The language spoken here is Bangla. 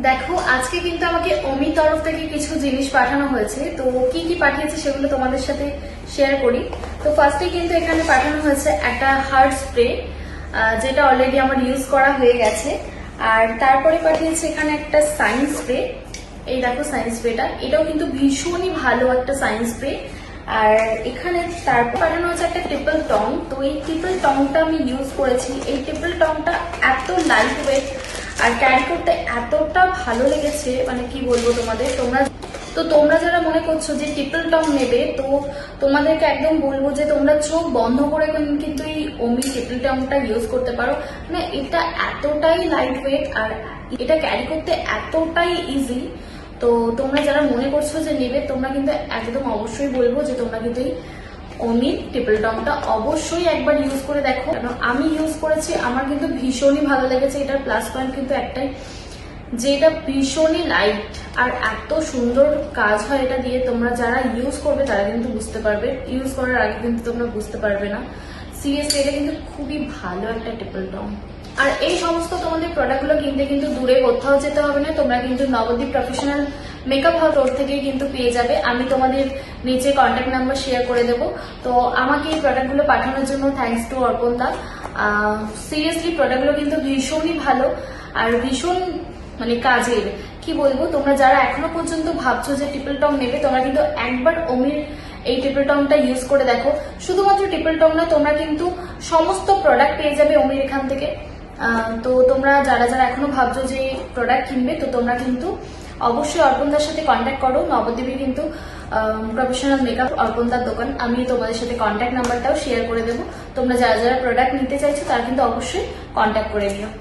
দেখো আজকে কিন্তু আমাকে অমি তরফ থেকে কিছু জিনিস পাঠানো হয়েছে। তো কি কি পাঠিয়েছে সেগুলো তোমাদের সাথে শেয়ার করি। তো ফার্স্টে কিন্তু এখানে পাঠানো হয়েছে একটা হার্ড স্প্রে, যেটা অলরেডি আমার ইউজ করা হয়ে গেছে। আর তারপরে পাঠিয়েছে এখানে একটা সাইন স্প্রে। এই দেখো সাইন স্প্রেটা, এটাও কিন্তু ভীষণই ভালো একটা সাইন স্প্রে। আর এখানে তারপর পাঠানো হচ্ছে একটা ট্রিপল টং। তো এই ট্রিপল টংটা আমি ইউজ করেছি। এই ট্রিপল টংটা এত লাইট ওয়েট আর ক্যারি করতে এতটা ভালো লেগেছে, মানে কি বলবো তোমাদের। তোমরা যারা মনে করছো যে ট্রিপল টং নেবে, তো তোমাদেরকে একদম বলবো যে তোমরা চোখ বন্ধ করে কিন্তু এই ওমি ট্রিপল টংটা ইউজ করতে পারো। মানে এটা এতটাই লাইট ওয়েট আর এটা ক্যারি করতে এতটাই ইজি। তো তোমরা যারা মনে করছো যে নেবে, তোমরা কিন্তু একদম অবশ্যই বলবো যে তোমরা কিন্তু এই ওমি ট্রিপল টংটা অবশ্যই একবার ইউজ করে দেখো। কারণ আমি ইউজ করেছি, আমার কিন্তু ভীষণই ভালো লেগেছে। এটার প্লাস পয়েন্ট কিন্তু একটাই, যে এটা ভীষণই লাইট আর এত সুন্দর কাজ হয় এটা দিয়ে। তোমরা যারা ইউজ করবে তারা কিন্তু বুঝতে পারবে, ইউজ করার আগে কিন্তু তোমরা বুঝতে পারবে না। সিরিয়াসলি এটা কিন্তু খুবই ভালো একটা ট্রিপল টং। আর এই সমস্ত তোমাদের প্রোডাক্টগুলো কিনতে কিন্তু দূরে কোথাও যেতে হবে না, তোমরা কিন্তু Nabadwip professional makeup house road থেকে কিন্তু পেয়ে যাবে। আমি তোমাদের নিচে কন্ট্যাক্ট নাম্বার শেয়ার করে দেবো। তো আমাকে এই প্রোডাক্টগুলো পাঠানোর জন্য থ্যাঙ্কস টু অর্পণ দা। সিরিয়াসলি প্রোডাক্টগুলো কিন্তু ভীষণই ভালো আর ভীষণ মানে কাজের। কি বলবো, তোমরা যারা এখনো পর্যন্ত ভাবছো যে ট্রিপল টং নেবে, তোমরা কিন্তু একবার ওমির এই ট্রিপল টংটা ইউজ করে দেখো। শুধুমাত্র ট্রিপল টং না, তোমরা কিন্তু সমস্ত প্রোডাক্ট পেয়ে যাবে ওমির এখান থেকে। তো তোমরা যারা যারা এখনো ভাবছো যে প্রোডাক্ট কিনবে, তো তোমরা কিন্তু অবশ্যই অর্পণদার সাথে কন্ট্যাক্ট করো। নবদ্বীপে কিন্তু প্রফেশনাল মেকআপ অর্পণদার দোকান। আমি তোমাদের সাথে কন্ট্যাক্ট নাম্বারটাও শেয়ার করে দেবো। তোমরা যারা যারা প্রোডাক্ট নিতে চাইছো তারা কিন্তু অবশ্যই কন্ট্যাক্ট করে নিও।